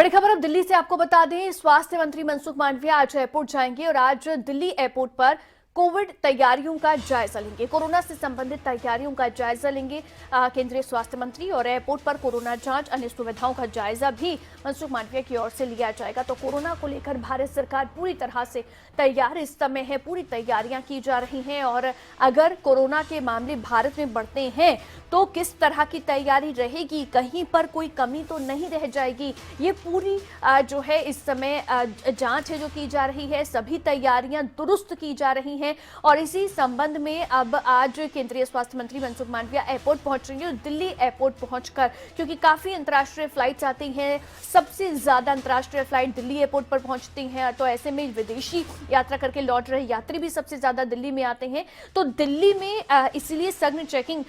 बड़ी खबर अब दिल्ली से आपको बता दें, स्वास्थ्य मंत्री मनसुख मांडविया आज एयरपोर्ट जाएंगे और आज दिल्ली एयरपोर्ट पर कोविड तैयारियों का जायजा लेंगे। कोरोना से संबंधित तैयारियों का जायजा लेंगे केंद्रीय स्वास्थ्य मंत्री और एयरपोर्ट पर कोरोना जांच, अन्य सुविधाओं का जायजा भी मनसुख मांडविया की ओर से लिया जाएगा। तो कोरोना को लेकर भारत सरकार पूरी तरह से तैयार इस समय है, पूरी तैयारियां की जा रही हैं और अगर कोरोना के मामले भारत में बढ़ते हैं तो किस तरह की तैयारी रहेगी, कहीं पर कोई कमी तो नहीं रह जाएगी। ये पूरी जो है इस समय जांच है जो की जा रही है, सभी तैयारियां दुरुस्त की जा रही हैं और इसी संबंध में अब आज केंद्रीय स्वास्थ्य मंत्री मनसुख मांडविया एयरपोर्ट पहुंचेंगे और दिल्ली एयरपोर्ट पहुंचकर, क्योंकि काफी अंतर्राष्ट्रीय फ्लाइट्स आती हैं, सबसे ज्यादा अंतर्राष्ट्रीय फ्लाइट दिल्ली एयरपोर्ट पर पहुंचती हैं, तो ऐसे में विदेशी यात्रा करके लौट रहे यात्री भी सबसे ज्यादा दिल्ली में आते हैं। तो दिल्ली में इसलिए सघन चेकिंग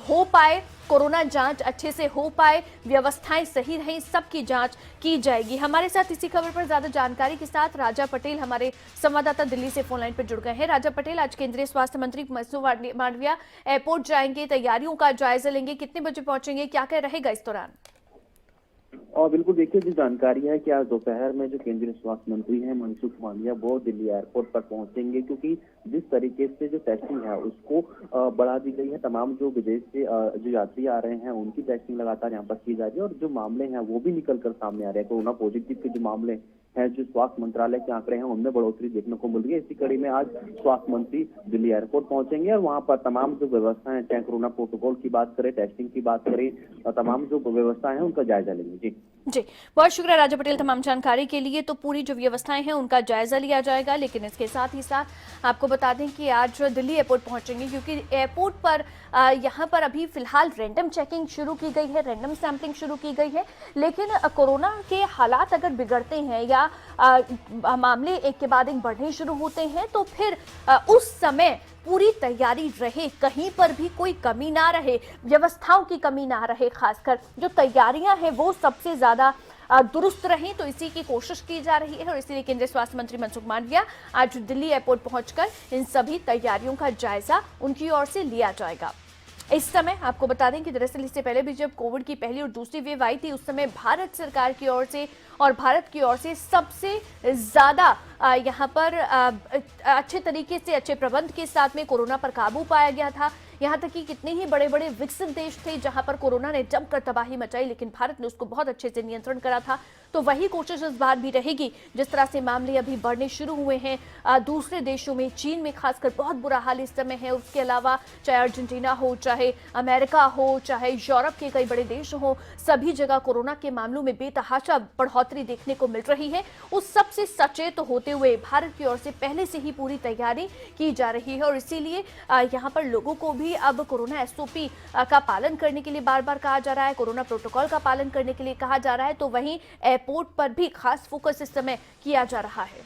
हो पाए, कोरोना जांच अच्छे से हो पाए, व्यवस्थाएं सही रहें, सबकी जांच की जाएगी। हमारे साथ इसी खबर पर ज्यादा जानकारी के साथ राजा पटेल हमारे संवाददाता दिल्ली से फोन लाइन पर जुड़ गए हैं। राजा पटेल, आज केंद्रीय स्वास्थ्य मंत्री मनसुख मांडविया एयरपोर्ट जाएंगे, तैयारियों का जायजा लेंगे, कितने बजे पहुंचेंगे, क्या क्या रहेगा इस दौरान? और बिल्कुल देखिए, जो जानकारी है कि आज दोपहर में जो केंद्रीय स्वास्थ्य मंत्री हैं मनसुख मांडविया वो दिल्ली एयरपोर्ट पर पहुंचेंगे, क्योंकि जिस तरीके से जो टेस्टिंग है उसको बढ़ा दी गई है। तमाम जो विदेश से जो यात्री आ रहे हैं उनकी टेस्टिंग लगातार यहाँ पर की जा रही है और जो मामले हैं वो भी निकल कर सामने आ रहे हैं। कोरोना पॉजिटिव के जो मामले हैं, जो स्वास्थ्य मंत्रालय के आंकड़े हैं उनमें बढ़ोतरी देखने को मिल रही है। इसी कड़ी में आज स्वास्थ्य मंत्री दिल्ली एयरपोर्ट पहुंचेंगे और वहां पर तमाम जो व्यवस्था है, चाहे कोरोना प्रोटोकॉल की बात करें, टेस्टिंग की बात करें, तमाम जो व्यवस्था है उनका जायजा लेंगे। जी, बहुत शुक्रिया राजा पटेल तमाम जानकारी के लिए। तो पूरी जो व्यवस्थाएं हैं उनका जायजा लिया जाएगा, लेकिन इसके साथ ही साथ आपको बता दें कि आज दिल्ली एयरपोर्ट पहुंचेंगे, क्योंकि एयरपोर्ट पर यहां पर अभी फिलहाल रैंडम चेकिंग शुरू की गई है, रैंडम सैंपलिंग शुरू की गई है। लेकिन कोरोना के हालात अगर बिगड़ते हैं या मामले एक के बाद एक बढ़ने शुरू होते हैं तो फिर उस समय पूरी तैयारी रहे, कहीं पर भी कोई कमी ना रहे, व्यवस्थाओं की कमी ना रहे, खासकर जो तैयारियां हैं वो सबसे ज्यादा दुरुस्त रहें, तो इसी की कोशिश की जा रही है और इसीलिए केंद्रीय स्वास्थ्य मंत्री मनसुख मांडविया आज दिल्ली एयरपोर्ट पहुंचकर इन सभी तैयारियों का जायजा उनकी ओर से लिया जाएगा। इस समय आपको बता दें कि दरअसल इससे पहले भी जब कोविड की पहली और दूसरी वेव आई थी, उस समय भारत सरकार की ओर से और भारत की ओर से सबसे ज्यादा यहाँ पर अच्छे तरीके से, अच्छे प्रबंध के साथ में कोरोना पर काबू पाया गया था। यहाँ तक कि कितने ही बड़े बड़े विकसित देश थे जहां पर कोरोना ने जमकर तबाही मचाई, लेकिन भारत ने उसको बहुत अच्छे से नियंत्रण करा था। तो वही कोशिश इस बार भी रहेगी। जिस तरह से मामले अभी बढ़ने शुरू हुए हैं दूसरे देशों में, चीन में खासकर बहुत बुरा हाल इस समय है, उसके अलावा चाहे अर्जेंटीना हो, चाहे अमेरिका हो, चाहे यूरोप के कई बड़े देश हो, सभी जगह कोरोना के मामलों में बेतहाशा बढ़ोतरी देखने को मिल रही है। उस सबसे सचेत होते हुए भारत की ओर से पहले से ही पूरी तैयारी की जा रही है और इसीलिए यहाँ पर लोगों को भी अब कोरोना एसओपी का पालन करने के लिए बार बार कहा जा रहा है, कोरोना प्रोटोकॉल का पालन करने के लिए कहा जा रहा है। तो वहीं एयरपोर्ट पर भी खास फोकस इस समय किया जा रहा है।